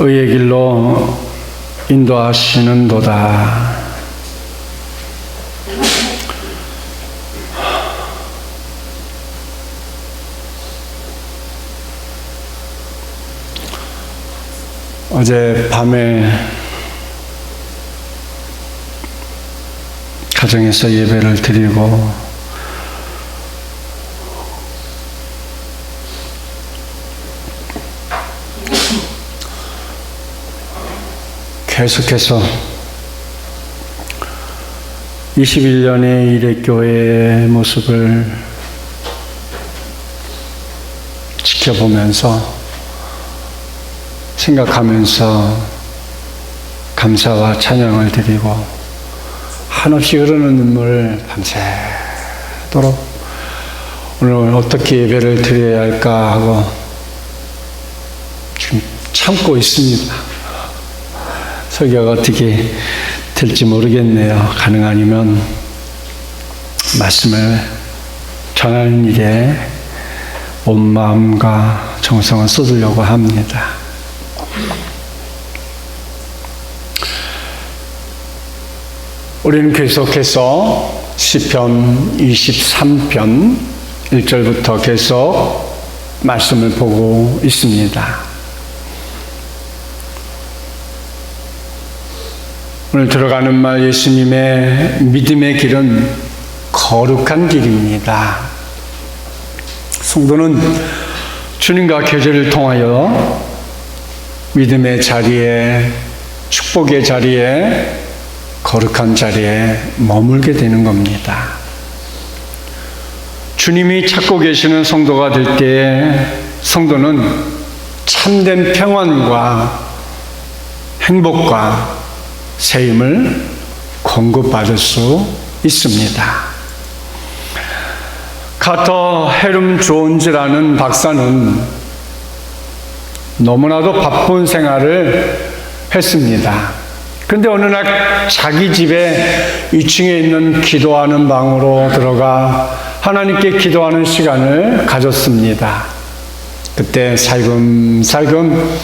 의의 길로 인도하시는도다. 어제 밤에 가정에서 예배를 드리고 계속해서 21년의 일회교회의 모습을 지켜보면서 생각하면서 감사와 찬양을 드리고 한없이 흐르는 눈물을 밤새도록 오늘 어떻게 예배를 드려야 할까 하고 지금 참고 있습니다. 설교가 어떻게 될지 모르겠네요. 가능하면 말씀을 전하는 일에 온 마음과 정성을 쏟으려고 합니다. 우리는 계속해서 시편 23편 1절부터 계속 말씀을 보고 있습니다. 오늘 들어가는 말 예수님의 믿음의 길은 거룩한 길입니다. 성도는 주님과 교제를 통하여 믿음의 자리에, 축복의 자리에, 거룩한 자리에 머물게 되는 겁니다. 주님이 찾고 계시는 성도가 될 때에 성도는 참된 평안과 행복과 새힘을 공급받을 수 있습니다. 카터 헤름 존즈라는 박사는 너무나도 바쁜 생활을 했습니다. 그런데 어느 날 자기 집에 2층에 있는 기도하는 방으로 들어가 하나님께 기도하는 시간을 가졌습니다. 그때 살금살금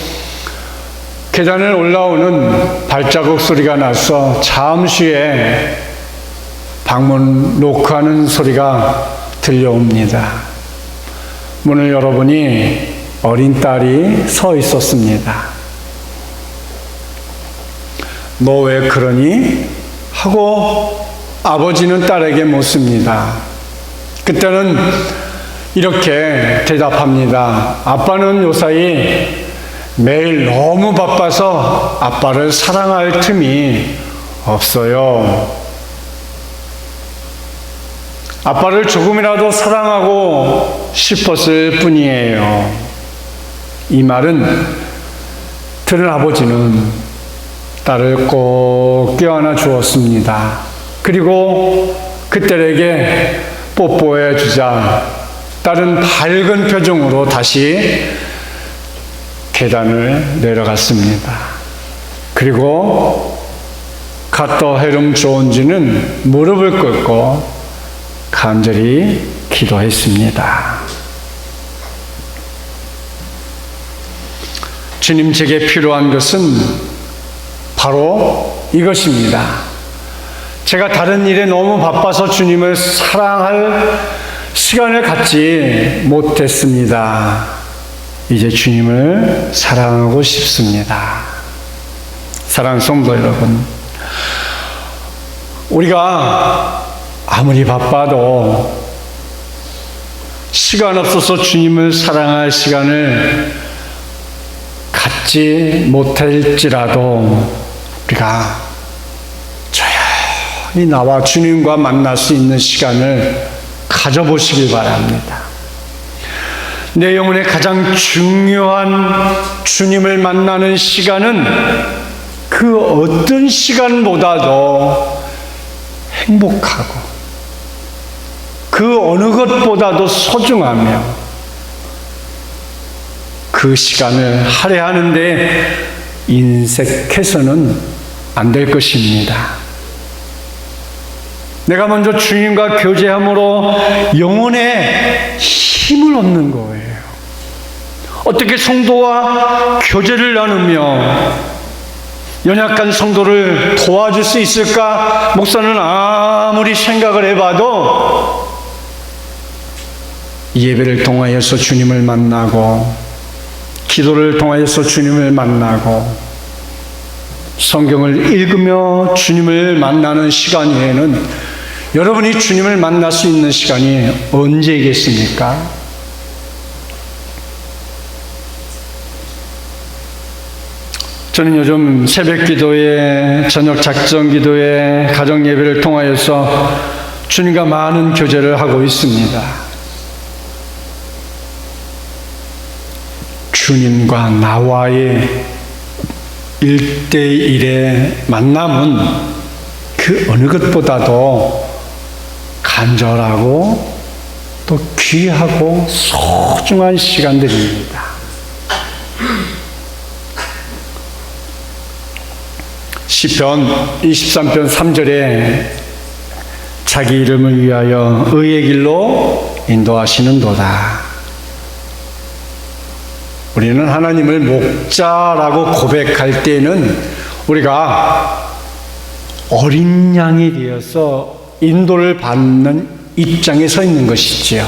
계단을 올라오는 발자국 소리가 나서 잠시 후에 방문 노크하는 소리가 들려옵니다. 문을 열어보니 어린 딸이 서 있었습니다. 너 왜 그러니? 하고 아버지는 딸에게 묻습니다. 그때는 이렇게 대답합니다. 아빠는 요사이 매일 너무 바빠서 아빠를 사랑할 틈이 없어요. 아빠를 조금이라도 사랑하고 싶었을 뿐이에요. 이 말은 들은 아버지는 딸을 꼭 껴안아 주었습니다. 그리고 그 딸에게 뽀뽀해 주자 딸은 밝은 표정으로 다시 계단을 내려갔습니다. 그리고 카터 헤름 존즈는 무릎을 꿇고 간절히 기도했습니다. 주님, 제게 필요한 것은 바로 이것입니다. 제가 다른 일에 너무 바빠서 주님을 사랑할 시간을 갖지 못했습니다. 이제 주님을 사랑하고 싶습니다. 사랑하는 성도 여러분, 우리가 아무리 바빠도 시간 없어서 주님을 사랑할 시간을 갖지 못할지라도 우리가 조용히 나와 주님과 만날 수 있는 시간을 가져보시길 바랍니다. 내 영혼의 가장 중요한 주님을 만나는 시간은 그 어떤 시간보다도 행복하고 그 어느 것보다도 소중하며 그 시간을 할애하는데 인색해서는 안 될 것입니다. 내가 먼저 주님과 교제함으로 영혼의 힘을 얻는 거예요. 어떻게 성도와 교제를 나누며 연약한 성도를 도와줄 수 있을까? 목사는 아무리 생각을 해봐도 예배를 통하여서 주님을 만나고 기도를 통하여서 주님을 만나고 성경을 읽으며 주님을 만나는 시간 외에는 여러분이 주님을 만날 수 있는 시간이 언제겠습니까? 저는 요즘 새벽 기도에, 저녁 작정 기도에, 가정 예배를 통하여서 주님과 많은 교제를 하고 있습니다. 주님과 나와의 1대1의 만남은 그 어느 것보다도 간절하고 또 귀하고 소중한 시간들입니다. 시편 23편 3절에 자기 이름을 위하여 의의 길로 인도하시는도다. 우리는 하나님을 목자라고 고백할 때는 우리가 어린 양이 되어서 인도를 받는 입장에 서 있는 것이지요.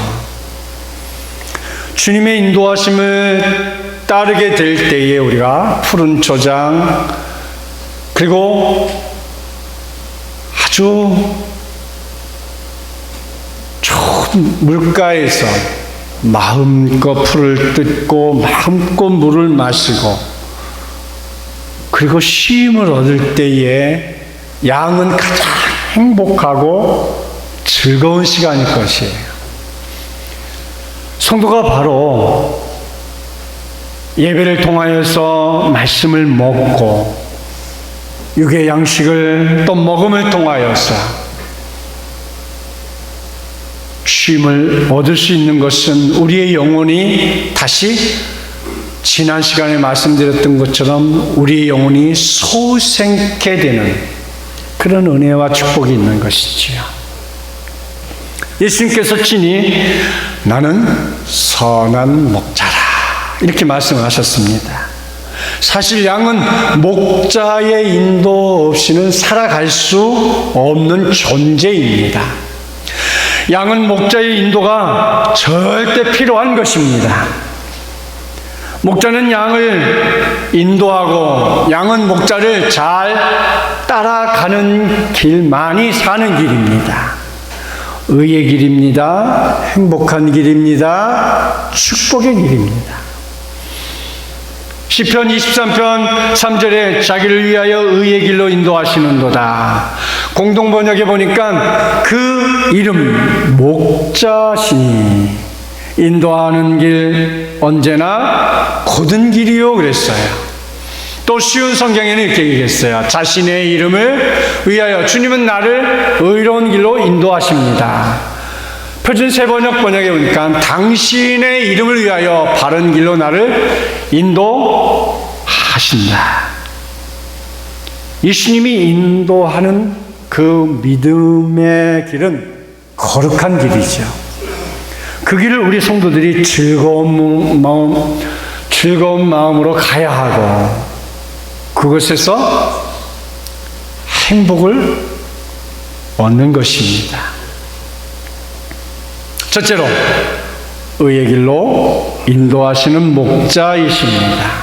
주님의 인도하심을 따르게 될 때에 우리가 푸른 초장 그리고 아주 좋은 물가에서 마음껏 풀을 뜯고 마음껏 물을 마시고 그리고 쉼을 얻을 때에 양은 가장 행복하고 즐거운 시간일 것이에요. 성도가 바로 예배를 통하여서 말씀을 먹고 육의 양식을 또 먹음을 통하여서 쉼을 얻을 수 있는 것은 우리의 영혼이 다시 지난 시간에 말씀드렸던 것처럼 우리의 영혼이 소생케 되는 그런 은혜와 축복이 있는 것이지요. 예수님께서 친히 나는 선한 목자라 이렇게 말씀을 하셨습니다. 사실 양은 목자의 인도 없이는 살아갈 수 없는 존재입니다. 양은 목자의 인도가 절대 필요한 것입니다. 목자는 양을 인도하고 양은 목자를 잘 따라가는 길만이 사는 길입니다. 의의 길입니다. 행복한 길입니다. 축복의 길입니다. 시편 23편 3절에 자기를 위하여 의의 길로 인도하시는도다. 공동번역에 보니까 그 이름 목자시니 인도하는 길 언제나 곧은 길이요 그랬어요. 또 쉬운 성경에는 이렇게 얘기했어요. 자신의 이름을 위하여 주님은 나를 의로운 길로 인도하십니다. 표준 세번역 번역에 보니까 당신의 이름을 위하여 바른 길로 나를 인도하신다. 예수님이 인도하는 그 믿음의 길은 거룩한 길이죠. 그 길을 우리 성도들이 즐거운 마음으로 가야 하고 그곳에서 행복을 얻는 것입니다. 첫째로 의의 길로 인도하시는 목자이십니다.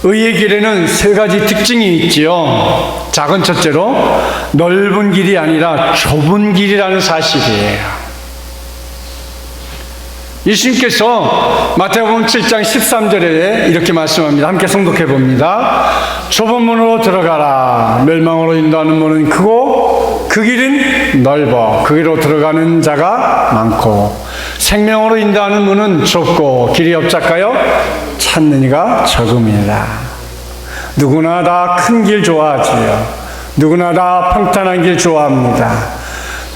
의의 길에는 세 가지 특징이 있지요. 작은 첫째로 넓은 길이 아니라 좁은 길이라는 사실이에요. 예수님께서 마태복음 7장 13절에 이렇게 말씀합니다. 함께 성독해 봅니다. 좁은 문으로 들어가라. 멸망으로 인도하는 문은 크고 그 길은 넓어 그 길로 들어가는 자가 많고 생명으로 인도하는 문은 좁고 길이 협착하여 찾는 이가 적음이라. 누구나 다 큰 길 좋아하지요. 누구나 다 평탄한 길 좋아합니다.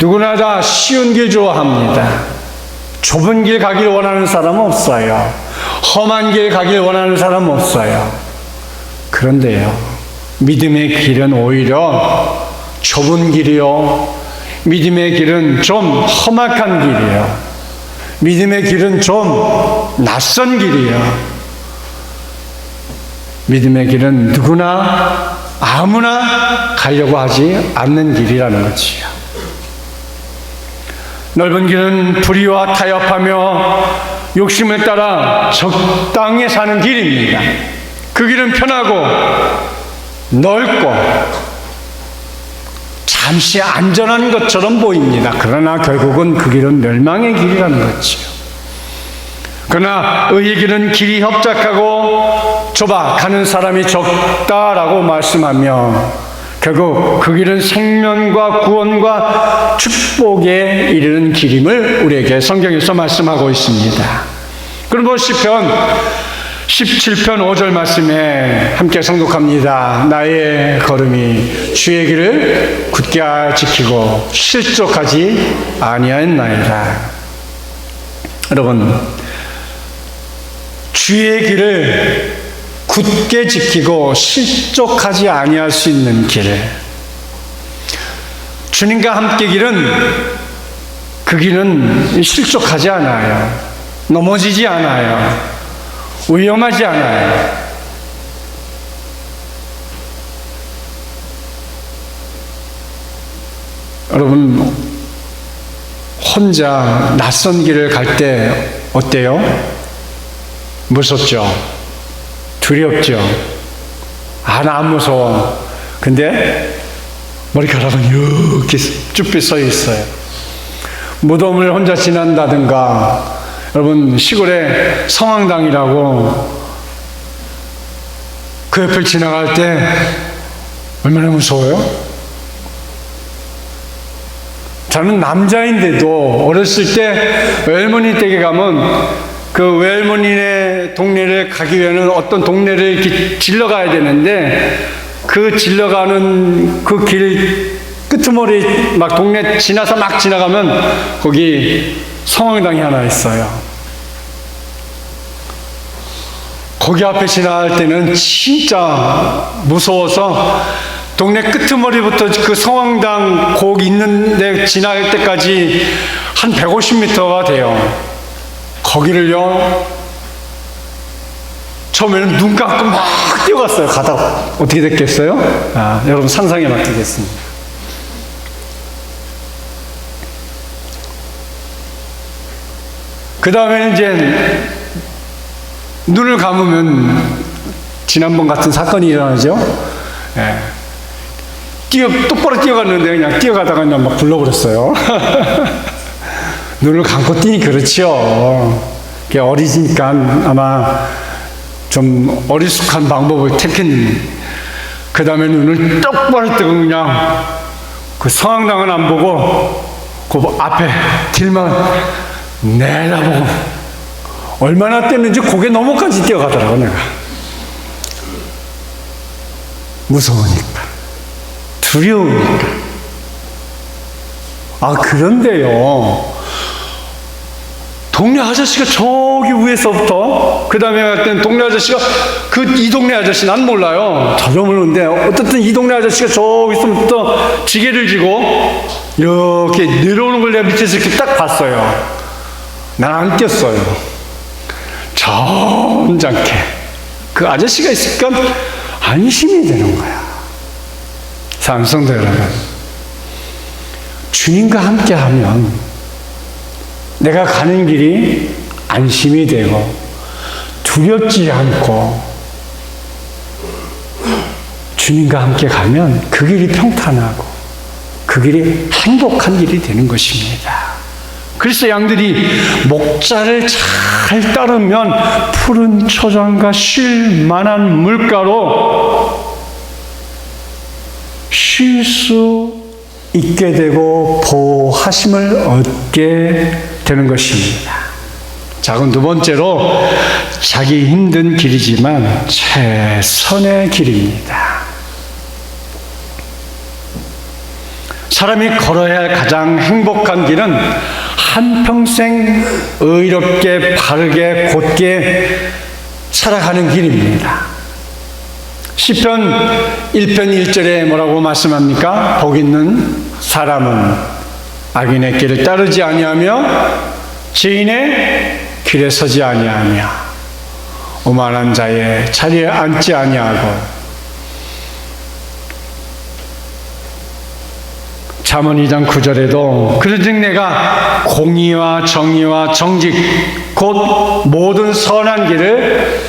누구나 다 쉬운 길 좋아합니다. 좁은 길 가길 원하는 사람은 없어요. 험한 길 가길 원하는 사람은 없어요. 그런데요, 믿음의 길은 오히려 좁은 길이요. 믿음의 길은 좀 험악한 길이요. 믿음의 길은 좀 낯선 길이에요. 믿음의 길은 누구나 아무나 가려고 하지 않는 길이라는 거지요. 넓은 길은 불의와 타협하며 욕심을 따라 적당히 사는 길입니다. 그 길은 편하고 넓고 잠시 안전한 것처럼 보입니다. 그러나 결국은 그 길은 멸망의 길이라는 거지요. 그러나 의의 길은 길이 협착하고 좁아 가는 사람이 적다라고 말씀하며 결국 그 길은 생명과 구원과 축복에 이르는 길임을 우리에게 성경에서 말씀하고 있습니다. 그리고 시편 17편 5절 말씀에 함께 성독합니다. 나의 걸음이 주의 길을 굳게 지키고 실족하지 아니하였나이다. 여러분, 주의 길을 굳게 지키고 실족하지 아니할 수 있는 길, 주님과 함께 길은 그 길은 실족하지 않아요. 넘어지지 않아요. 위험하지 않아요. 여러분, 혼자 낯선 길을 갈 때 어때요? 무섭죠? 두렵죠? 나 안 무서워. 근데 머리카락은 이렇게 쭈뼛 서 있어요. 무덤을 혼자 지난다든가, 여러분 시골에 성황당이라고 그 옆을 지나갈 때 얼마나 무서워요? 저는 남자인데도 어렸을 때 외할머니 댁에 가면 그 외할머니네 동네를 가기 위해는 어떤 동네를 이렇게 질러가야 되는데 그 질러가는 그 길 끄트머리 막 동네 지나서 막 지나가면 거기 성황당이 하나 있어요. 거기 앞에 지나갈 때는 진짜 무서워서 동네 끄트머리부터 그 성황당 곡 있는 데 지날 때까지 한 150m가 돼요. 거기를요, 처음에는 눈 감고 막 뛰어갔어요. 가다가 어떻게 됐겠어요? 여러분 상상에 맡기겠습니다. 그 다음에는 이제 눈을 감으면 지난번 같은 사건이 일어나죠. 똑바로 뛰어갔는데 그냥 뛰어가다가 그냥 막 불러버렸어요. 눈을 감고 뛰니 그렇죠. 어리니까 아마 좀 어리숙한 방법을 택했는데 그 다음에 눈을 똑바로 뜨고 그냥 그 성황당은 안 보고 그 앞에 길만 내다보고 얼마나 뛰었는지 고개 너머까지 뛰어가더라고. 내가 무서우니까, 두려우니까. 그런데요, 동네 아저씨가 저기 위에서부터 그 다음에 갈 때는 동네 아저씨가 이 동네 아저씨 난 몰라요. 전혀 모르는데 어쨌든 이 동네 아저씨가 저기서부터 지게를 지고 이렇게 내려오는 걸 내가 밑에서 이렇게 딱 봤어요. 난 안 뛰었어요. 점잖게 그 아저씨가 있으니까 안심이 되는 거야. 사랑성도 여러분, 주님과 함께 하면 내가 가는 길이 안심이 되고 두렵지 않고, 주님과 함께 가면 그 길이 평탄하고 그 길이 행복한 길이 되는 것입니다. 그래서 양들이 목자를 잘 따르면 푸른 초장과 쉴 만한 물가로 쉴 수 있게 되고 보호하심을 얻게 되는 것입니다. 자, 그럼 두 번째로 자기 힘든 길이지만 최선의 길입니다. 사람이 걸어야 할 가장 행복한 길은 한평생 의롭게 바르게 곧게 살아가는 길입니다. 시편 1편 1절에 뭐라고 말씀합니까? 복 있는 사람은 악인의 길을 따르지 아니하며 지인의 길에 서지 아니하며 오만한 자의 자리에 앉지 아니하고 잠언 2장 9절에도 그런즉 내가 공의와 정의와 정직 곧 모든 선한 길을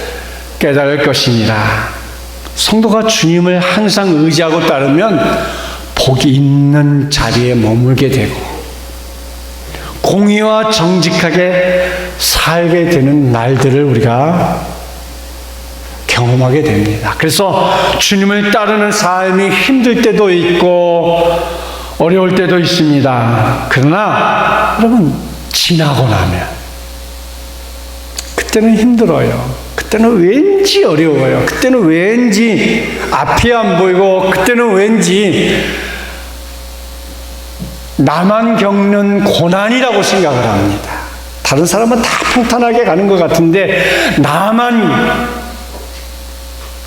깨달을 것이니라. 성도가 주님을 항상 의지하고 따르면 복이 있는 자리에 머물게 되고 공의와 정직하게 살게 되는 날들을 우리가 경험하게 됩니다. 그래서 주님을 따르는 삶이 힘들 때도 있고 어려울 때도 있습니다. 그러나 여러분 지나고 나면 그때는 힘들어요. 그때는 왠지 어려워요. 그때는 왠지 앞이 안 보이고 그때는 왠지 나만 겪는 고난이라고 생각을 합니다. 다른 사람은 다 평탄하게 가는 것 같은데 나만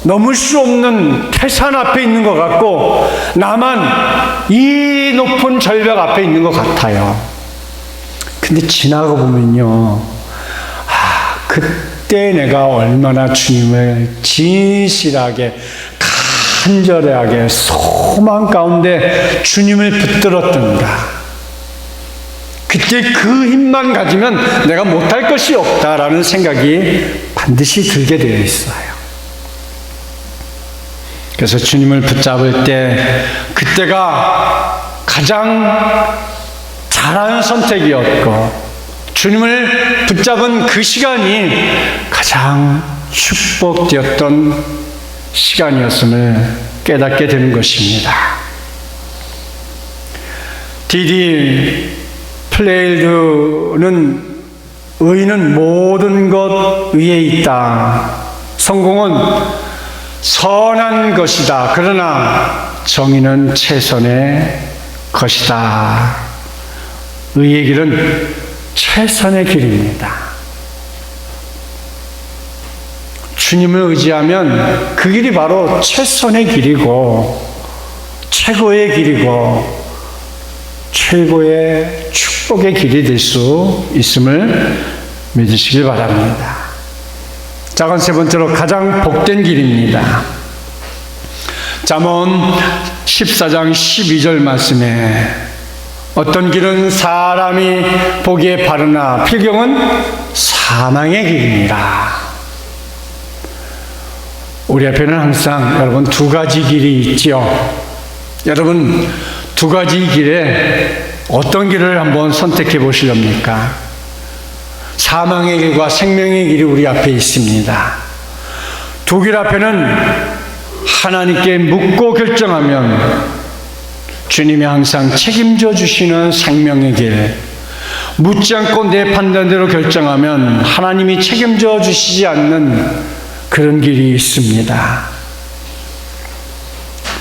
넘을 수 없는 태산 앞에 있는 것 같고 나만 이 높은 절벽 앞에 있는 것 같아요. 근데 지나가 보면요, 그때 내가 얼마나 주님을 진실하게 간절하게 소망 가운데 주님을 붙들었던가. 그때 그 힘만 가지면 내가 못할 것이 없다라는 생각이 반드시 들게 되어 있어요. 그래서 주님을 붙잡을 때 그때가 가장 잘한 선택이었고 주님을 붙잡은 그 시간이 가장 축복되었던 시간이었음을 깨닫게 되는 것입니다. D.D. 플레일드는 의인은 모든 것 위에 있다. 성공은 선한 것이다. 그러나 정의는 최선의 것이다. 의의 길은 최선의 길입니다. 주님을 의지하면 그 길이 바로 최선의 길이고 최고의 길이고 최고의 축복의 길이 될 수 있음을 믿으시길 바랍니다. 자, 세 번째로 가장 복된 길입니다. 잠언 14장 12절 말씀에 어떤 길은 사람이 보기에 바르나 필경은 사망의 길이니라. 우리 앞에는 항상 여러분 두 가지 길이 있죠. 여러분 두 가지 길에 어떤 길을 한번 선택해 보시렵니까? 사망의 길과 생명의 길이 우리 앞에 있습니다. 두 길 앞에는 하나님께 묻고 결정하면 주님이 항상 책임져 주시는 생명의 길, 묻지 않고 내 판단대로 결정하면 하나님이 책임져 주시지 않는 그런 길이 있습니다.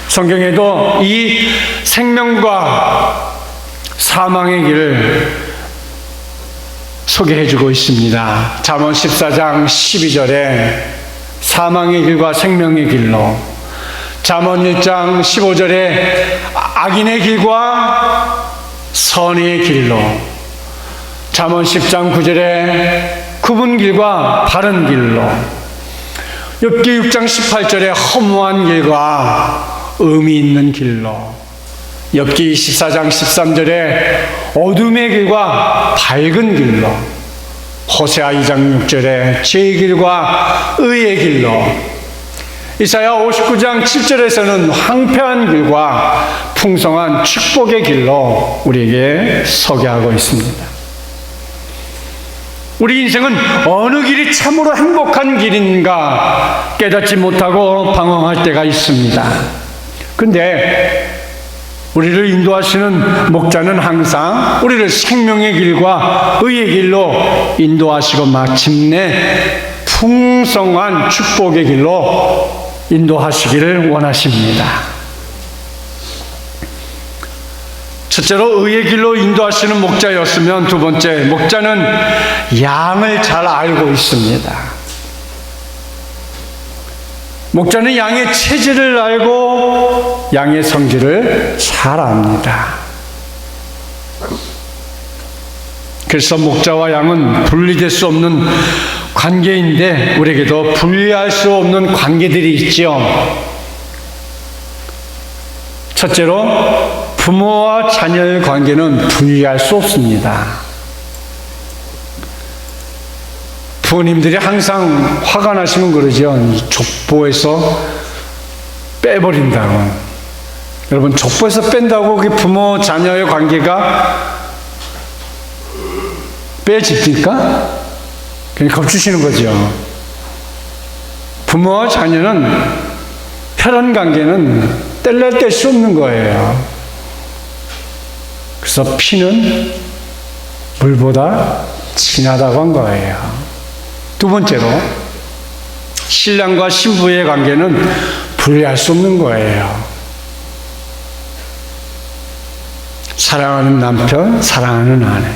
성경에도 이 생명과 사망의 길을 소개해주고 있습니다. 잠언 14장 12절에 사망의 길과 생명의 길로, 잠언 1장 15절에 악인의 길과 선의 길로, 잠언 10장 9절에 굽은 길과 바른 길로, 욥기 6장 18절에 허무한 길과 의미 있는 길로, 욥기 14장 13절에 어둠의 길과 밝은 길로, 호세아 2장 6절에 죄의 길과 의의 길로, 이사야 59장 7절에서는 황폐한 길과 풍성한 축복의 길로 우리에게 소개하고 있습니다. 우리 인생은 어느 길이 참으로 행복한 길인가 깨닫지 못하고 방황할 때가 있습니다. 그런데 우리를 인도하시는 목자는 항상 우리를 생명의 길과 의의 길로 인도하시고 마침내 풍성한 축복의 길로 인도하시기를 원하십니다. 첫째로 의의 길로 인도하시는 목자였으면, 두 번째, 목자는 양을 잘 알고 있습니다. 목자는 양의 체질을 알고 양의 성질을 잘 압니다. 그래서 목자와 양은 분리될 수 없는 관계인데 우리에게도 분리할 수 없는 관계들이 있죠. 첫째로 부모와 자녀의 관계는 분리할 수 없습니다. 부모님들이 항상 화가 나시면 그러죠. 족보에서 빼버린다고. 여러분, 족보에서 뺀다고 그 부모 자녀의 관계가 빼집니까? 그냥 겁주시는 거죠. 부모와 자녀는 혈연 관계는 뗄래야 뗄 수 없는 거예요. 그래서 피는 물보다 진하다고 한 거예요. 두 번째로 신랑과 신부의 관계는 분리할 수 없는 거예요. 사랑하는 남편, 사랑하는 아내.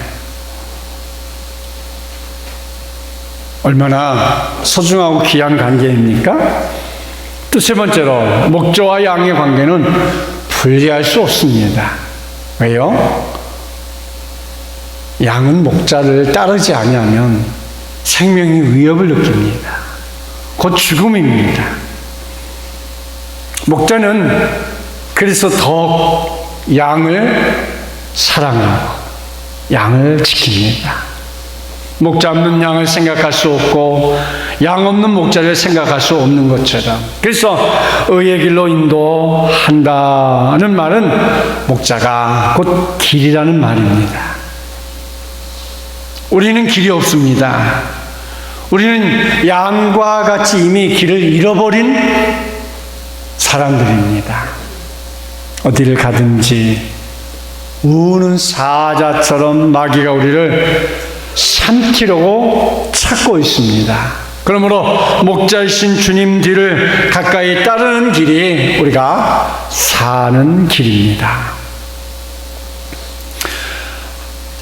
얼마나 소중하고 귀한 관계입니까? 또 세 번째로 목자와 양의 관계는 분리할 수 없습니다. 왜요? 양은 목자를 따르지 아니하면 생명의 위협을 느낍니다. 곧 죽음입니다. 목자는 그래서 더 양을 사랑하고 양을 지킵니다. 목자 없는 양을 생각할 수 없고 양 없는 목자를 생각할 수 없는 것처럼, 그래서 의의 길로 인도한다는 말은 목자가 곧 길이라는 말입니다. 우리는 길이 없습니다. 우리는 양과 같이 이미 길을 잃어버린 사람들입니다. 어디를 가든지 우는 사자처럼 마귀가 우리를 삼키려고 찾고 있습니다. 그러므로 목자이신 주님 뒤를 가까이 따르는 길이 우리가 사는 길입니다.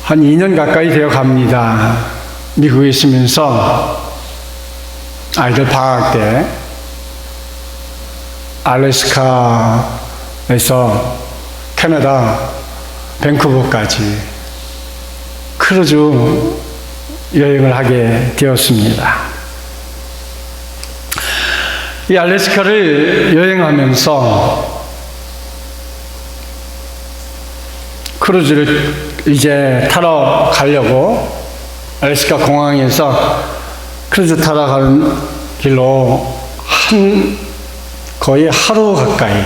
한 2년 가까이 되어 갑니다. 미국에 있으면서 아이들 방학 때 알래스카에서 캐나다 밴쿠버까지 크루즈 여행을 하게 되었습니다. 이 알래스카를 여행하면서 크루즈를 이제 타러 가려고 알래스카 공항에서 크루즈 타러 가는 길로 거의 하루 가까이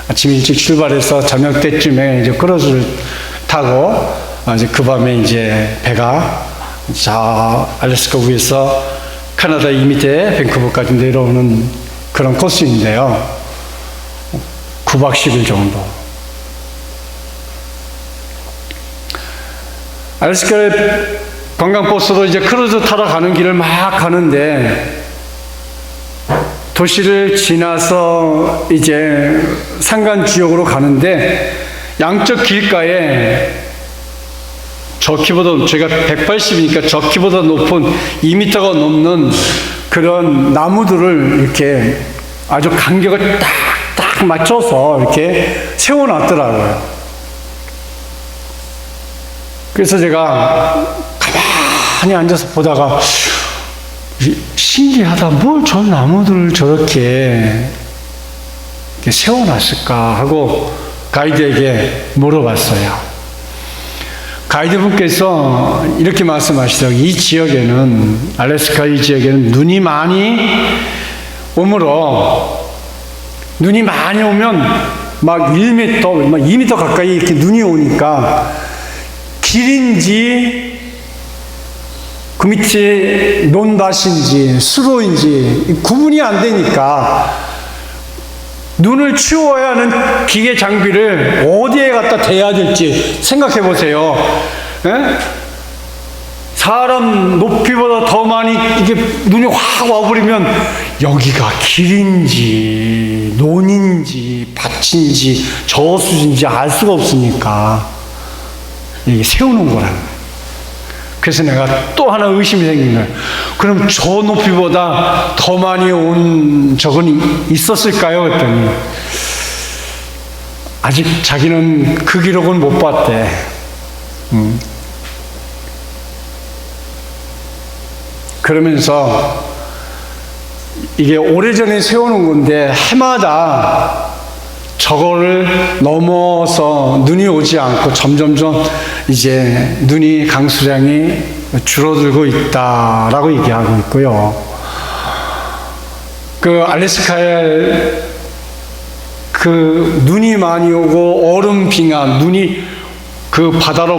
아침 일찍 출발해서 저녁 때쯤에 이제 크루즈를 타고 이제 그 밤에 이제 배가 저 알래스카 위에서 캐나다 이 밑에 밴쿠버까지 내려오는 그런 코스인데요. 9박 10일 정도. 알래스카 관광버스로 이제 크루즈 타러 가는 길을 막 가는데 도시를 지나서 이제 산간 지역으로 가는데 양쪽 길가에 저 키보다, 제가 180이니까 저 키보다 높은 2m가 넘는 그런 나무들을 이렇게 아주 간격을 딱 맞춰서 이렇게 세워놨더라고요. 그래서 제가 가만히 앉아서 보다가 신기하다. 뭘 저 나무들을 저렇게 세워놨을까 하고 가이드에게 물어봤어요. 가이드분께서 이렇게 말씀하시더라고요. 이 지역에는, 알래스카 이 지역에는 눈이 많이 오므로, 눈이 많이 오면 막 1m, 막 2m 가까이 이렇게 눈이 오니까 길인지 그 밑에 논밭인지 수로인지 구분이 안 되니까 눈을 치워야 하는 기계 장비를 어디에 갖다 대야 될지 생각해 보세요. 에? 사람 높이보다 더 많이 이게 눈이 확 와버리면 여기가 길인지 논인지 밭인지 저수지인지 알 수가 없으니까 이게 세우는 거라는 거예요. 그래서 내가 또 하나 의심이 생긴 거예요. 그럼 저 높이보다 더 많이 온 적은 있었을까요? 그랬더니 아직 자기는 그 기록은 못 봤대. 그러면서 이게 오래전에 세워놓은 건데 해마다 저거를 넘어서 눈이 오지 않고 점점점 이제 눈이 강수량이 줄어들고 있다라고 얘기하고 있고요. 그 알래스카에 그 눈이 많이 오고 얼음 빙하, 눈이 그 바다로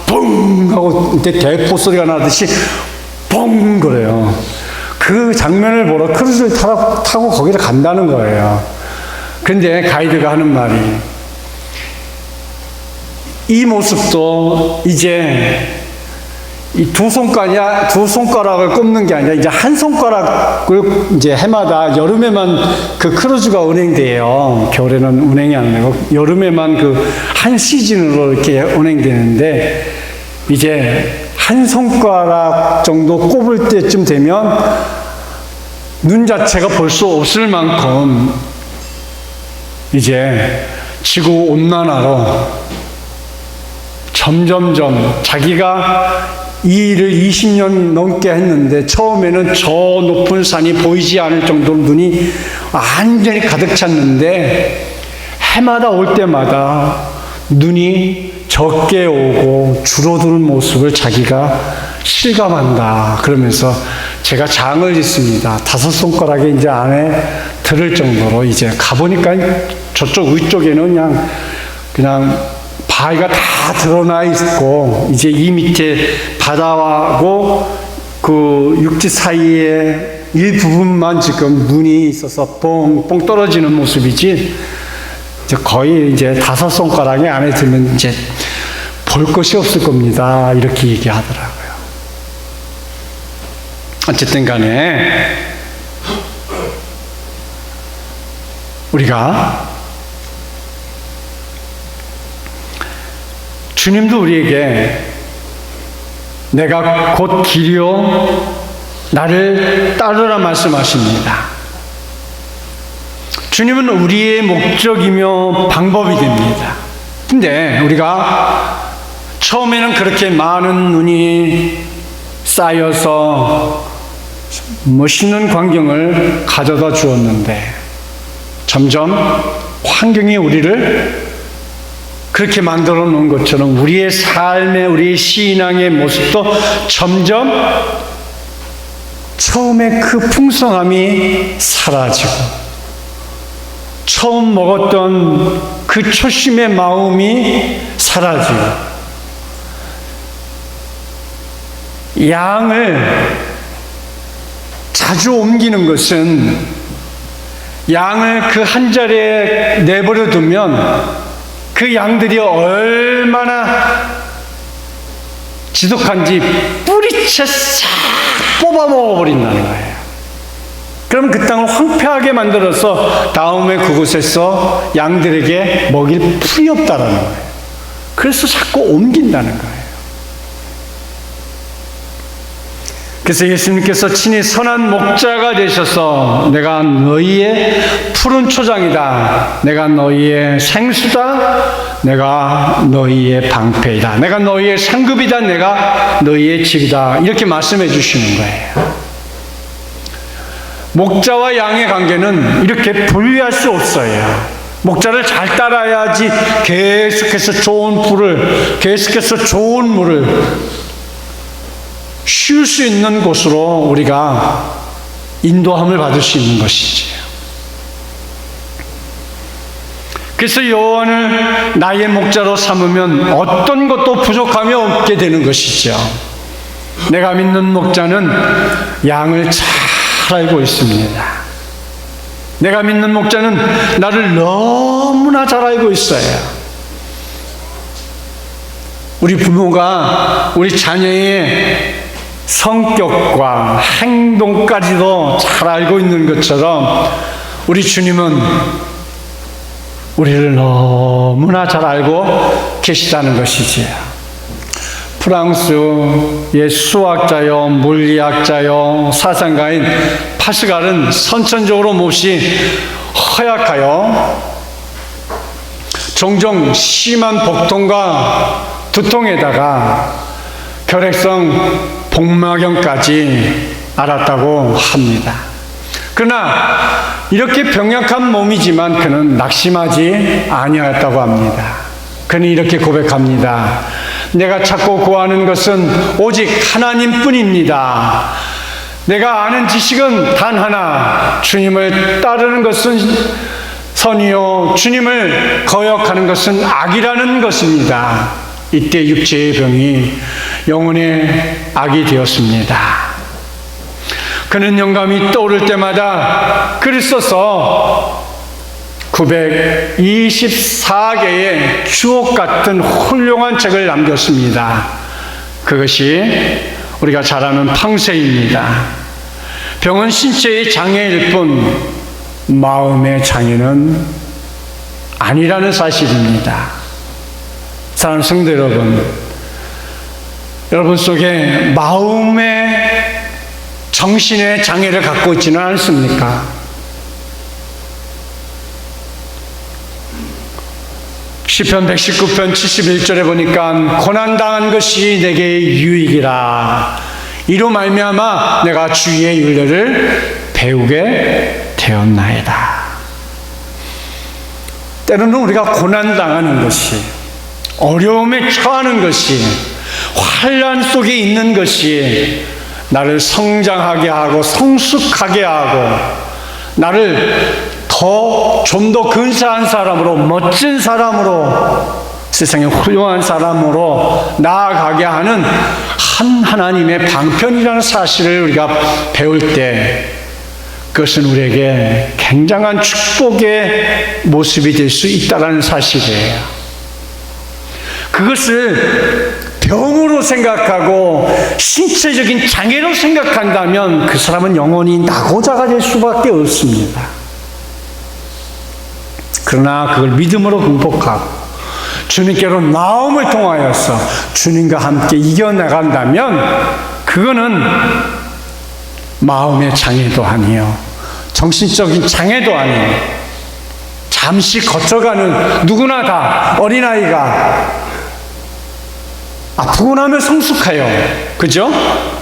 뻥 하고 이때 대포 소리가 나듯이 뻥 그래요. 그 장면을 보러 크루즈를 타고 거기를 간다는 거예요. 근데 가이드가 하는 말이, 이 모습도 이제 이 두 손가락을 꼽는 게 아니라 이제 한 손가락을 이제 해마다 여름에만 그 크루즈가 운행돼요. 겨울에는 운행이 안 되고 여름에만 그 한 시즌으로 이렇게 운행되는데, 이제 한 손가락 정도 꼽을 때쯤 되면 눈 자체가 볼 수 없을 만큼 이제 지구 온난화로 점점점 자기가 이 일을 20년 넘게 했는데 처음에는 저 높은 산이 보이지 않을 정도로 눈이 완전히 가득 찼는데 해마다 올 때마다 눈이 적게 오고 줄어드는 모습을 자기가 실감한다. 그러면서 제가 장을 짓습니다. 5손가락에 이제 안에 들을 정도로 이제 가보니까 저쪽 위쪽에는 그냥 바위가 다 드러나 있고, 이제 이 밑에 바다하고 그 육지 사이에 일부분만 지금 눈이 있어서 뻥뻥 떨어지는 모습이지, 이제 거의 이제 5손가락에 안에 들면 이제 볼 것이 없을 겁니다. 이렇게 얘기하더라고요. 어쨌든 간에 우리가 주님도 우리에게 내가 곧 길이요 나를 따르라 말씀하십니다. 주님은 우리의 목적이며 방법이 됩니다. 근데 우리가 처음에는 그렇게 많은 눈이 쌓여서 멋있는 광경을 가져다 주었는데 점점 환경이 우리를 그렇게 만들어 놓은 것처럼 우리의 삶의, 우리의 신앙의 모습도 점점 처음에 그 풍성함이 사라지고 처음 먹었던 그 초심의 마음이 사라지고, 양을 자주 옮기는 것은 양을 그 한 자리에 내버려 두면 그 양들이 얼마나 지독한지 뿌리채 싹 뽑아 먹어버린다는 거예요. 그럼 그 땅을 황폐하게 만들어서 다음에 그곳에서 양들에게 먹일 풀이 없다라는 거예요. 그래서 자꾸 옮긴다는 거예요. 그래서 예수님께서 친히 선한 목자가 되셔서 내가 너희의 푸른 초장이다, 내가 너희의 생수다, 내가 너희의 방패이다, 내가 너희의 상급이다, 내가 너희의 질이다, 이렇게 말씀해 주시는 거예요. 목자와 양의 관계는 이렇게 분리할 수 없어요. 목자를 잘 따라야지 계속해서 좋은 풀을, 계속해서 좋은 물을 쉴 수 있는 곳으로 우리가 인도함을 받을 수 있는 것이지. 그래서 여호와를 나의 목자로 삼으면 어떤 것도 부족함이 없게 되는 것이죠. 내가 믿는 목자는 양을 잘 알고 있습니다. 내가 믿는 목자는 나를 너무나 잘 알고 있어요. 우리 부모가 우리 자녀의 성격과 행동까지도 잘 알고 있는 것처럼 우리 주님은 우리를 너무나 잘 알고 계시다는 것이지요. 프랑스의 수학자요, 물리학자요, 사상가인 파스칼은 선천적으로 몹시 허약하여 종종 심한 복통과 두통에다가 결핵성 복막염까지 알았다고 합니다. 그러나 이렇게 병약한 몸이지만 그는 낙심하지 아니하였다고 합니다. 그는 이렇게 고백합니다. 내가 찾고 구하는 것은 오직 하나님뿐입니다. 내가 아는 지식은 단 하나, 주님을 따르는 것은 선이요 주님을 거역하는 것은 악이라는 것입니다. 이때 육체의 병이 영혼의 악이 되었습니다. 그는 영감이 떠오를 때마다 글을 써서 924개의 주옥 같은 훌륭한 책을 남겼습니다. 그것이 우리가 잘 아는 팡세입니다. 병은 신체의 장애일 뿐 마음의 장애는 아니라는 사실입니다. 사랑하는 성도 여러분 속에 마음의 정신의 장애를 갖고 있지는 않습니까? 시편 119편 71절에 보니까 고난당한 것이 내게 유익이라 이로 말미암아 내가 주의 윤례를 배우게 되었나이다. 때로는 우리가 고난당하는 것이, 어려움에 처하는 것이, 환난 속에 있는 것이 나를 성장하게 하고 성숙하게 하고 나를 좀 더 근사한 사람으로, 멋진 사람으로, 세상에 훌륭한 사람으로 나아가게 하는 한 하나님의 방편이라는 사실을 우리가 배울 때 그것은 우리에게 굉장한 축복의 모습이 될 수 있다는 사실이에요. 그것을 병으로 생각하고 신체적인 장애로 생각한다면 그 사람은 영원히 낙오자가 될 수밖에 없습니다. 그러나 그걸 믿음으로 극복하고 주님께로 나옴을 통하여서 주님과 함께 이겨나간다면 그거는 마음의 장애도 아니요, 정신적인 장애도 아니요, 잠시 거쳐가는, 누구나 다 어린아이가 아프고 나면 성숙해요. 그죠?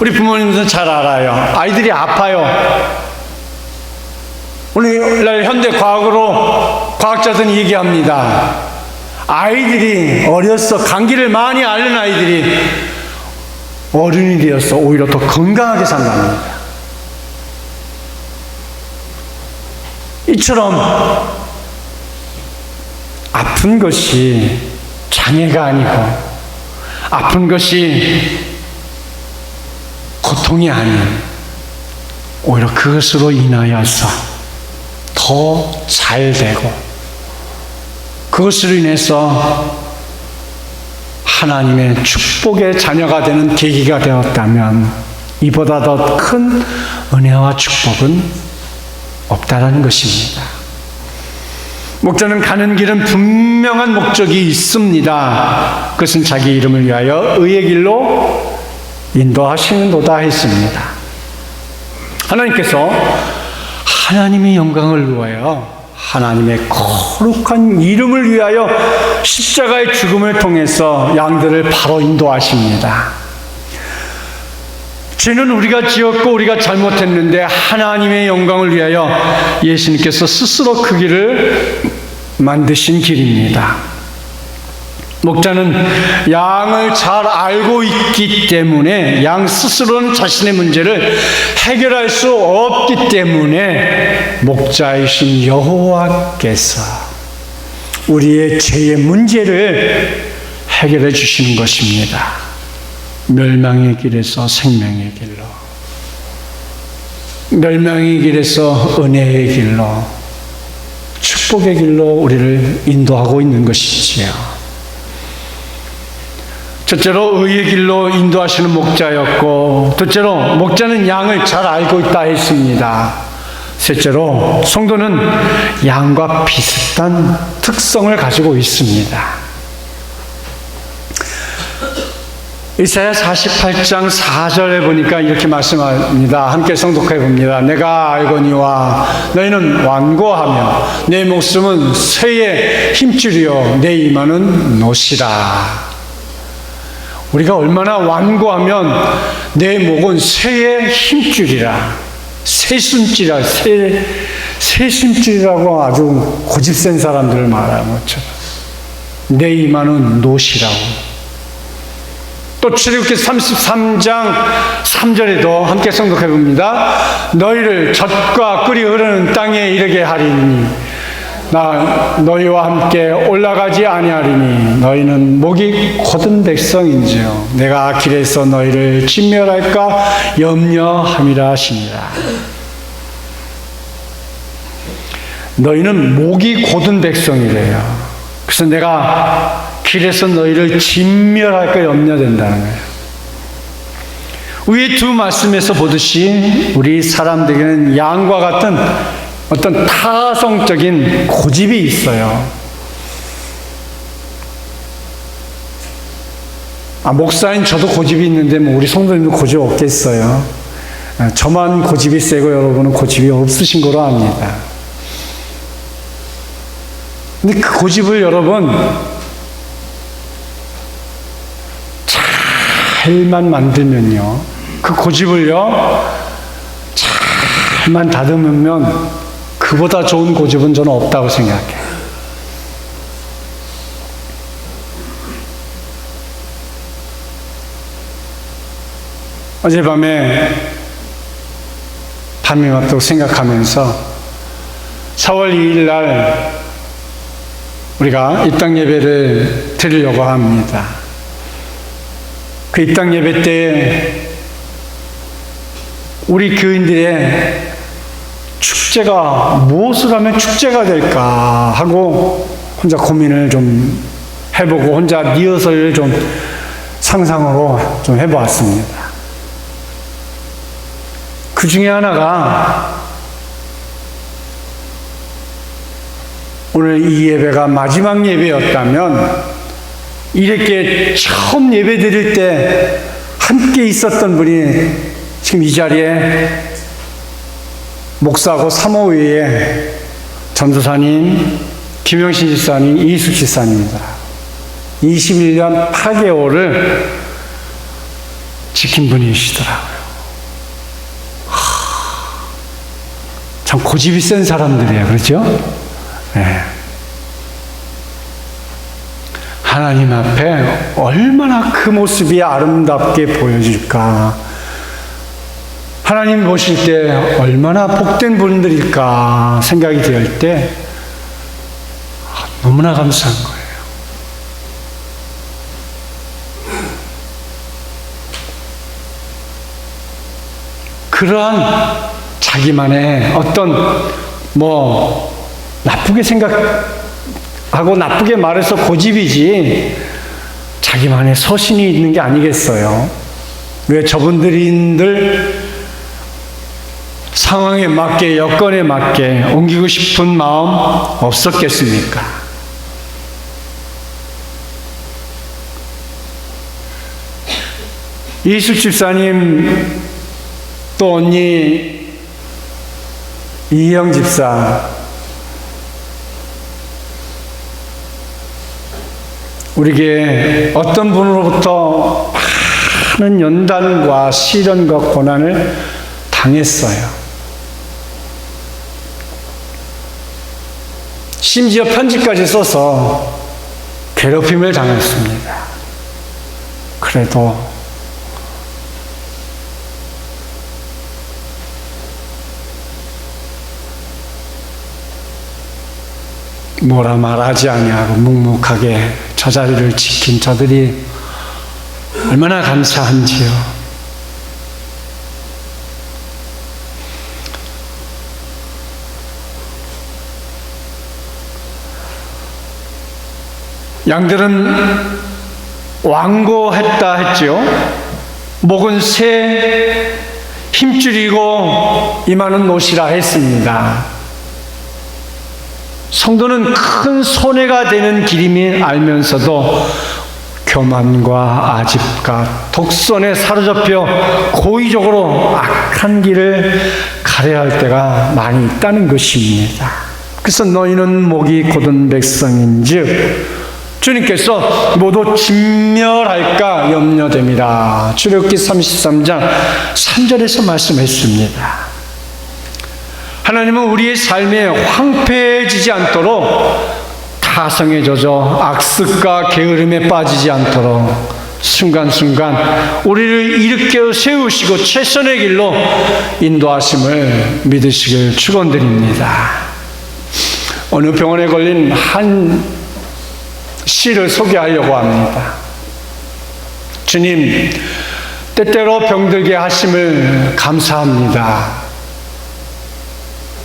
우리 부모님들은 잘 알아요. 아이들이 아파요. 오늘날 현대 과학자들은 얘기합니다. 아이들이 어려서 감기를 많이 앓는 아이들이 어른이 되어서 오히려 더 건강하게 산답니다. 이처럼 아픈 것이 장애가 아니고 아픈 것이 고통이 아닌 오히려 그것으로 인하여서 더 잘 되고 그것으로 인해서 하나님의 축복의 자녀가 되는 계기가 되었다면 이보다 더 큰 은혜와 축복은 없다라는 것입니다. 목자는 가는 길은 분명한 목적이 있습니다. 그것은 자기 이름을 위하여 의의 길로 인도하시는도다 했습니다. 하나님께서 하나님의 영광을 위하여 하나님의 거룩한 이름을 위하여 십자가의 죽음을 통해서 양들을 바로 인도하십니다. 죄는 우리가 지었고 우리가 잘못했는데 하나님의 영광을 위하여 예수님께서 스스로 그 길을 만드신 길입니다. 목자는 양을 잘 알고 있기 때문에 양 스스로는 자신의 문제를 해결할 수 없기 때문에 목자이신 여호와께서 우리의 죄의 문제를 해결해 주시는 것입니다. 멸망의 길에서 생명의 길로, 멸망의 길에서 은혜의 길로, 축복의 길로 우리를 인도하고 있는 것이지요. 첫째로 의의 길로 인도하시는 목자였고, 둘째로 목자는 양을 잘 알고 있다 했습니다. 셋째로 성도는 양과 비슷한 특성을 가지고 있습니다. 이사야 48장 4절에 보니까 이렇게 말씀합니다. 함께 성독해 봅니다. 내가 알거니와 너희는 완고하며 내 목숨은 쇠에 힘줄이요 내 이마는 노시라. 우리가 얼마나 완고하면 내 목은 새의 힘줄이라, 새순줄이라, 새순줄이라고 아주 고집센 사람들을 말하는 것처럼 내 이마는 노시라고. 또 출애굽기 33장 3절에도 함께 성독해 봅니다. 너희를 젖과 꿀이 흐르는 땅에 이르게 하리니 나 너희와 함께 올라가지 아니하리니 너희는 목이 곧은 백성인지요 내가 길에서 너희를 진멸할까 염려함이라 하시니라. 너희는 목이 곧은 백성이래요. 그래서 내가 길에서 너희를 진멸할까 염려된다는 거예요. 위에 두 말씀에서 보듯이 우리 사람들에게는 양과 같은 어떤 타성적인 고집이 있어요. 목사인 저도 고집이 있는데 뭐 우리 성도님도 고집 없겠어요. 저만 고집이 세고 여러분은 고집이 없으신 거로 압니다. 근데 그 고집을 여러분 잘만 만들면요, 그 고집을요 잘만 다듬으면 그보다 좋은 고집은 저는 없다고 생각해요. 어젯밤에 밤이 맞도록 생각하면서 4월 2일 날 우리가 입당 예배를 드리려고 합니다. 그 입당 예배 때 우리 교인들의 축제가 무엇을 하면 축제가 될까 하고 혼자 고민을 좀 해보고 혼자 리허설을 좀 상상으로 좀 해보았습니다. 그 중에 하나가 오늘 이 예배가 마지막 예배였다면 이렇게 처음 예배 드릴 때 함께 있었던 분이 지금 이 자리에 목사하고 사모위에 전도사님, 김영신 집사님, 이숙 집사님입니다. 21년 8개월을 지킨 분이시더라고요. 참 고집이 센 사람들이에요. 그렇죠? 네. 하나님 앞에 얼마나 그 모습이 아름답게 보여질까, 하나님 보실 때 얼마나 복된 분들일까 생각이 들 때 너무나 감사한 거예요. 그러한 자기만의 어떤 나쁘게 생각하고 나쁘게 말해서 고집이지 자기만의 서신이 있는 게 아니겠어요? 왜 저분들인들 상황에 맞게, 여건에 맞게 옮기고 싶은 마음 없었겠습니까? 이숙 집사님, 또 언니 이희영 집사, 우리에게 어떤 분으로부터 많은 연단과 시련과 고난을 당했어요. 심지어 편지까지 써서 괴롭힘을 당했습니다. 그래도 뭐라 말하지 아니하고 묵묵하게 저 자리를 지킨 저들이 얼마나 감사한지요. 양들은 완고했다 했지요. 목은 새, 힘줄이고 이마는 노시라 했습니다. 성도는 큰 손해가 되는 길임을 알면서도 교만과 아집과 독선에 사로잡혀 고의적으로 악한 길을 가려야 할 때가 많이 있다는 것입니다. 그래서 너희는 목이 곧은 백성인즉 주님께서 모두 진멸할까 염려됩니다. 출애굽기 33장 3절에서 말씀했습니다. 하나님은 우리의 삶에 황폐해지지 않도록 타성에 젖어 악습과 게으름에 빠지지 않도록 순간순간 우리를 일으켜 세우시고 최선의 길로 인도하심을 믿으시길 축원드립니다. 어느 병원에 걸린 한 시를 소개하려고 합니다. 주님, 때때로 병들게 하심을 감사합니다.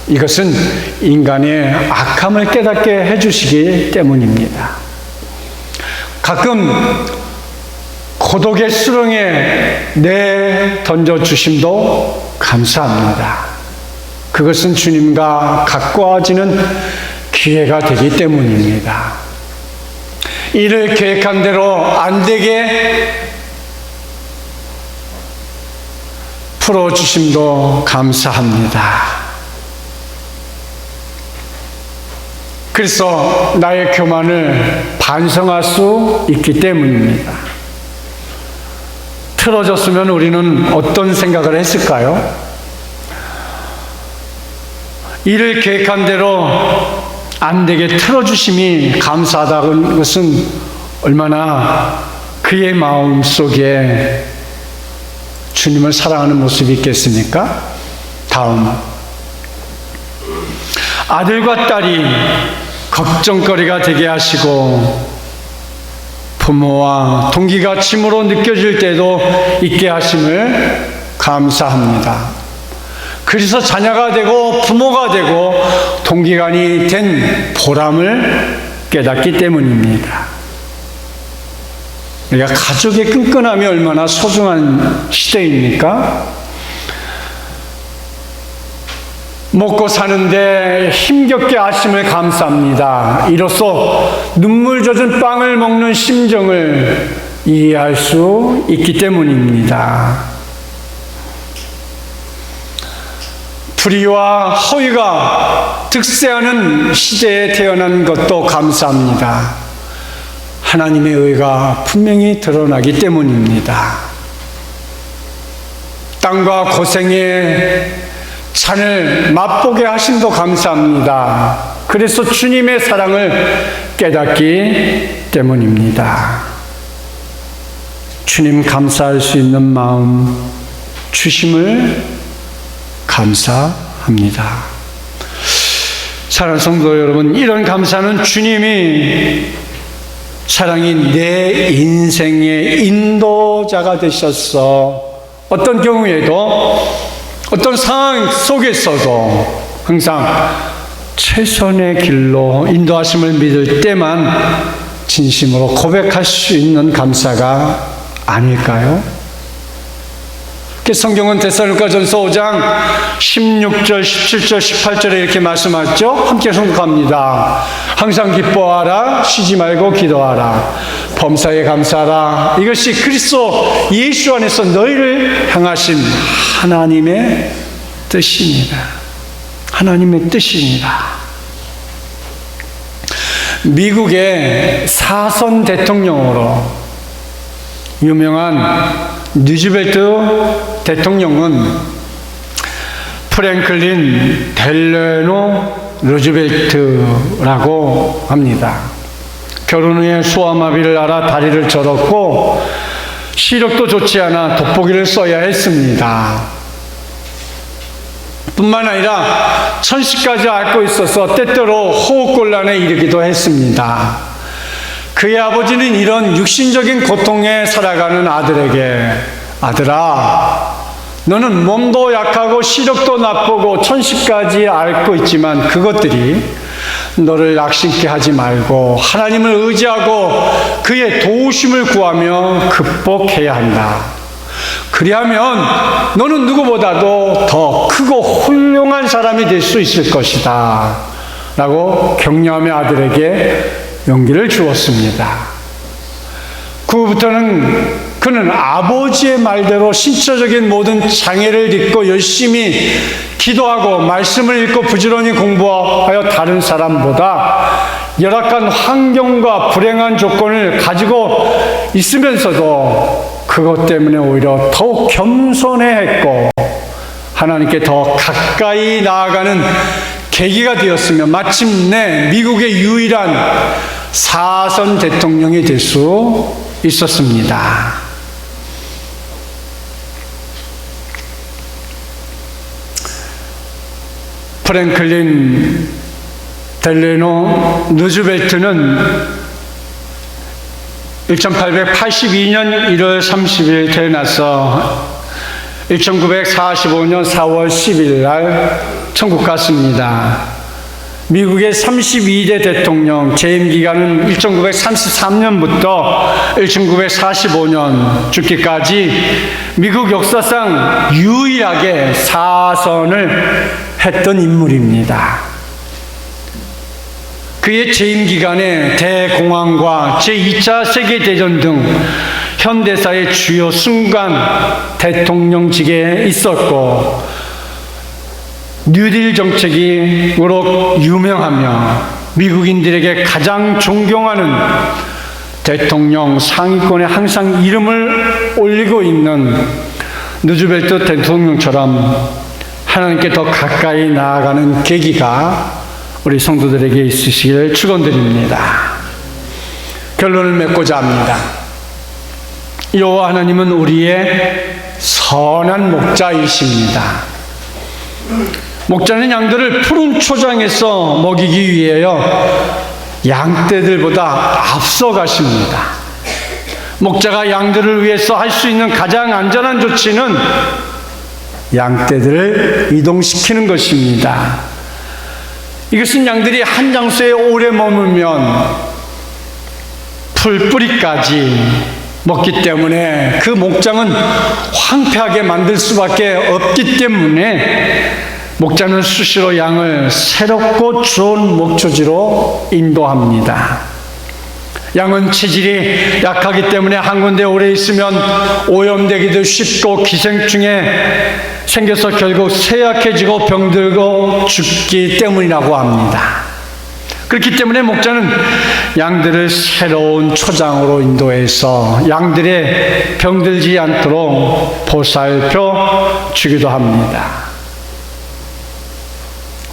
이것은 인간의 악함을 깨닫게 해주시기 때문입니다. 가끔 고독의 수렁에 내던져주심도 감사합니다. 그것은 주님과 가까워지는 기회가 되기 때문입니다. 일을 계획한 대로 안 되게 풀어주심도 감사합니다. 그래서 나의 교만을 반성할 수 있기 때문입니다. 틀어졌으면 우리는 어떤 생각을 했을까요? 일을 계획한 대로 안 되게 틀어주심이 감사하다는 것은 얼마나 그의 마음 속에 주님을 사랑하는 모습이 있겠습니까? 다음, 아들과 딸이 걱정거리가 되게 하시고 부모와 동기가 짐으로 느껴질 때도 있게 하심을 감사합니다. 그래서 자녀가 되고 부모가 되고 동기간이 된 보람을 깨닫기 때문입니다. 우리가 가족의 끈끈함이 얼마나 소중한 시대입니까? 먹고 사는데 힘겹게 하심을 감사합니다. 이로써 눈물 젖은 빵을 먹는 심정을 이해할 수 있기 때문입니다. 불의와 허위가 득세하는 시대에 태어난 것도 감사합니다. 하나님의 의가 분명히 드러나기 때문입니다. 땅과 고생의 잔을 맛보게 하심도 감사합니다. 그래서 주님의 사랑을 깨닫기 때문입니다. 주님 감사할 수 있는 마음 주심을 감사합니다. 사랑하는 성도 여러분, 이런 감사는 주님이 사랑이 내 인생의 인도자가 되셨어. 어떤 경우에도 어떤 상황 속에서도 항상 최선의 길로 인도하심을 믿을 때만 진심으로 고백할 수 있는 감사가 아닐까요? 성경은 데살로니가전서 5장 16절, 17절, 18절에 이렇게 말씀하죠. 함께 성독합니다. 항상 기뻐하라, 쉬지 말고 기도하라, 범사에 감사하라. 이것이 그리스도 예수 안에서 너희를 향하신 하나님의 뜻입니다. 하나님의 뜻입니다. 미국의 사선 대통령으로 유명한 루즈벨트 대통령은 프랭클린 델레노 루즈벨트라고 합니다. 결혼 후에 소아마비를 앓아 다리를 절었고 시력도 좋지 않아 돋보기를 써야 했습니다. 뿐만 아니라 천식까지 앓고 있어서 때때로 호흡곤란에 이르기도 했습니다. 그의 아버지는 이런 육신적인 고통에 살아가는 아들에게, 아들아, 너는 몸도 약하고 시력도 나쁘고 천식까지 앓고 있지만 그것들이 너를 낙심케 하지 말고 하나님을 의지하고 그의 도우심을 구하며 극복해야 한다. 그리하면 너는 누구보다도 더 크고 훌륭한 사람이 될 수 있을 것이다 라고 격려하며 아들에게 용기를 주었습니다. 그 후부터는 그는 아버지의 말대로 신체적인 모든 장애를 딛고 열심히 기도하고 말씀을 읽고 부지런히 공부하여 다른 사람보다 열악한 환경과 불행한 조건을 가지고 있으면서도 그것 때문에 오히려 더욱 겸손해했고 하나님께 더 가까이 나아가는 계기가 되었으며 마침내 미국의 유일한 사선 대통령이 될 수 있었습니다. 프랭클린 델레노 루즈벨트는 1882년 1월 30일 태어나서 1945년 4월 10일 날 천국 갔습니다. 미국의 32대 대통령 재임 기간은 1933년부터 1945년 죽기까지 미국 역사상 유일하게 사선을 했던 인물입니다. 그의 재임 기간에 대공황과 제2차 세계대전 등 현대사의 주요 순간 대통령직에 있었고 뉴딜 정책으로 유명하며 미국인들에게 가장 존경하는 대통령 상위권에 항상 이름을 올리고 있는 루즈벨트 대통령처럼 하나님께 더 가까이 나아가는 계기가 우리 성도들에게 있으시길 축원드립니다. 결론을 맺고자 합니다. 여호와 하나님은 우리의 선한 목자이십니다. 목자는 양들을 푸른 초장에서 먹이기 위하여 양떼들보다 앞서 가십니다. 목자가 양들을 위해서 할 수 있는 가장 안전한 조치는 양떼들을 이동시키는 것입니다. 이것은 양들이 한 장소에 오래 머물면 풀뿌리까지 먹기 때문에 그 목장은 황폐하게 만들 수밖에 없기 때문에 목자는 수시로 양을 새롭고 좋은 목초지로 인도합니다. 양은 체질이 약하기 때문에 한 군데 오래 있으면 오염되기도 쉽고 기생충에 생겨서 결국 쇠약해지고 병들고 죽기 때문이라고 합니다. 그렇기 때문에 목자는 양들을 새로운 초장으로 인도해서 양들의 병들지 않도록 보살펴 주기도 합니다.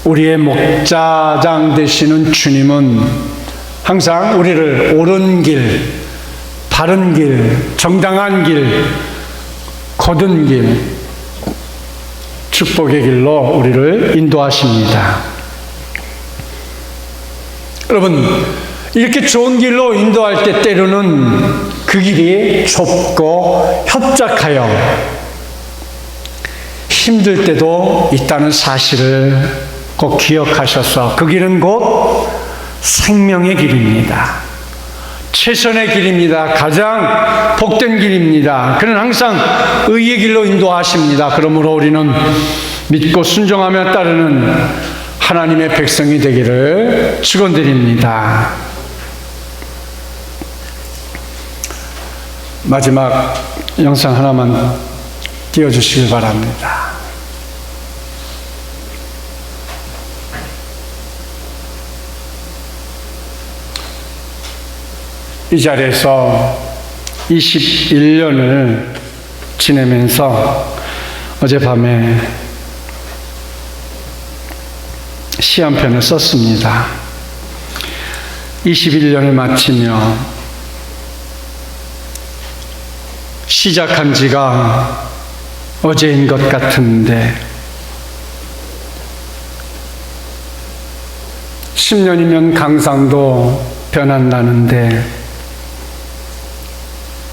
우리의 목자장 되시는 주님은 항상 우리를 옳은 길, 바른 길, 정당한 길, 곧은 길, 축복의 길로 우리를 인도하십니다. 여러분, 이렇게 좋은 길로 인도할 때 때로는 그 길이 좁고 협착하여 힘들 때도 있다는 사실을 꼭 기억하셔서 그 길은 곧 생명의 길입니다. 최선의 길입니다. 가장 복된 길입니다. 그는 항상 의의 길로 인도하십니다. 그러므로 우리는 믿고 순종하며 따르는 하나님의 백성이 되기를 축원드립니다. 마지막 영상 하나만 띄워주시길 바랍니다. 이 자리에서 21년을 지내면서 어젯밤에 시 한 편을 썼습니다. 21년을 마치며 시작한 지가 어제인 것 같은데 10년이면 강상도 변한다는데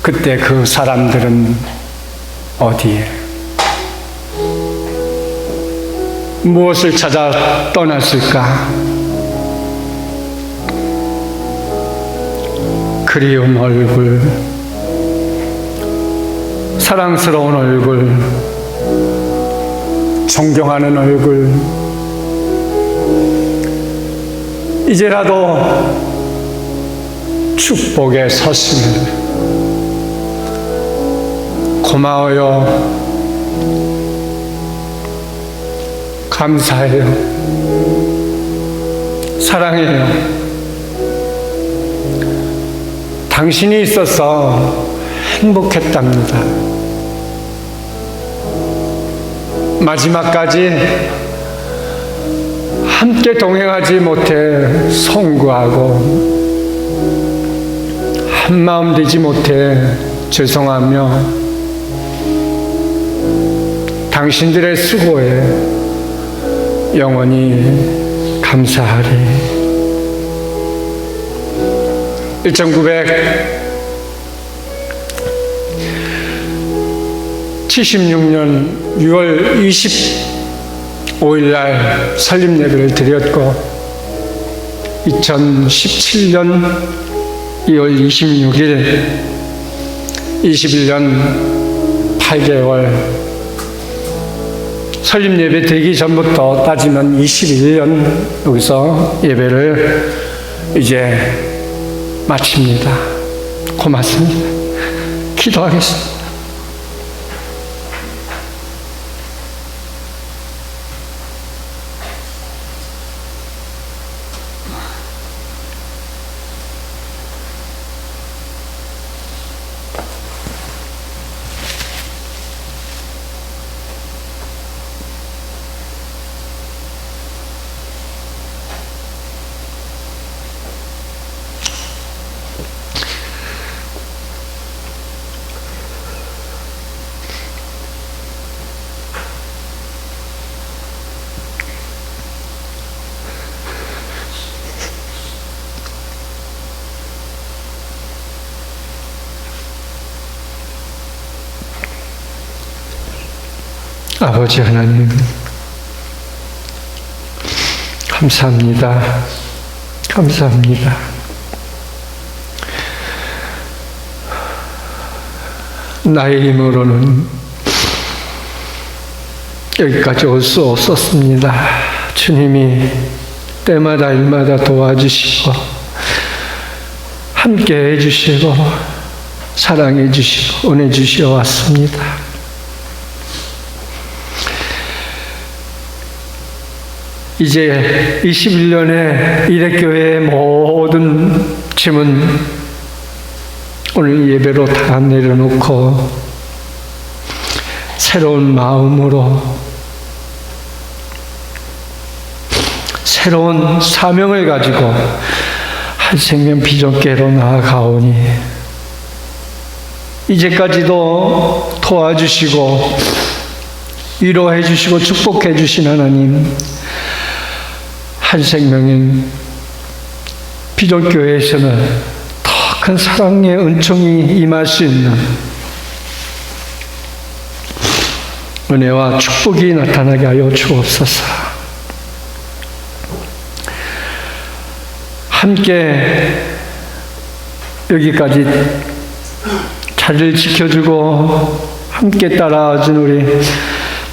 그때 그 사람들은 어디에 무엇을 찾아 떠났을까? 그리운 얼굴, 사랑스러운 얼굴, 존경하는 얼굴, 이제라도 축복의 서신을 고마워요. 감사해요. 사랑해요. 당신이 있어서 행복했답니다. 마지막까지 함께 동행하지 못해 송구하고 한마음 되지 못해 죄송하며 당신들의 수고에 영원히 감사하리. 1976년 6월 25일 날 설립 예배를 드렸고 2017년 2월 26일 21년 8개월 설립 예배 되기 전부터 따지면 21년 여기서 예배를 이제 마칩니다. 고맙습니다. 기도하겠습니다. 아버지 하나님, 감사합니다. 감사합니다. 나의 힘으로는 여기까지 올 수 없었습니다. 주님이 때마다 일마다 도와주시고 함께 해주시고 사랑해 주시고 은혜 주시어 왔습니다. 이제 21년의 일회교회의 모든 짐은 오늘 예배로 다 내려놓고 새로운 마음으로 새로운 사명을 가지고 한생명 비전교회로 나아가오니 이제까지도 도와주시고 위로해 주시고 축복해 주신 하나님, 한생명인 비전교회에서는 더 큰 사랑의 은총이 임할 수 있는 은혜와 축복이 나타나게 하여 주옵소서. 함께 여기까지 자리를 지켜주고 함께 따라와준 우리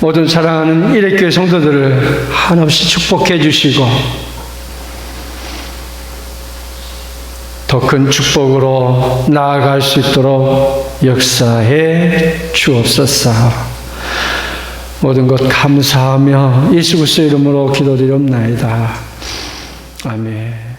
모든 사랑하는 일회교회 성도들을 한없이 축복해 주시고 더 큰 축복으로 나아갈 수 있도록 역사해 주옵소서. 모든 것 감사하며 예수 그리스도의 이름으로 기도드리옵나이다. 아멘.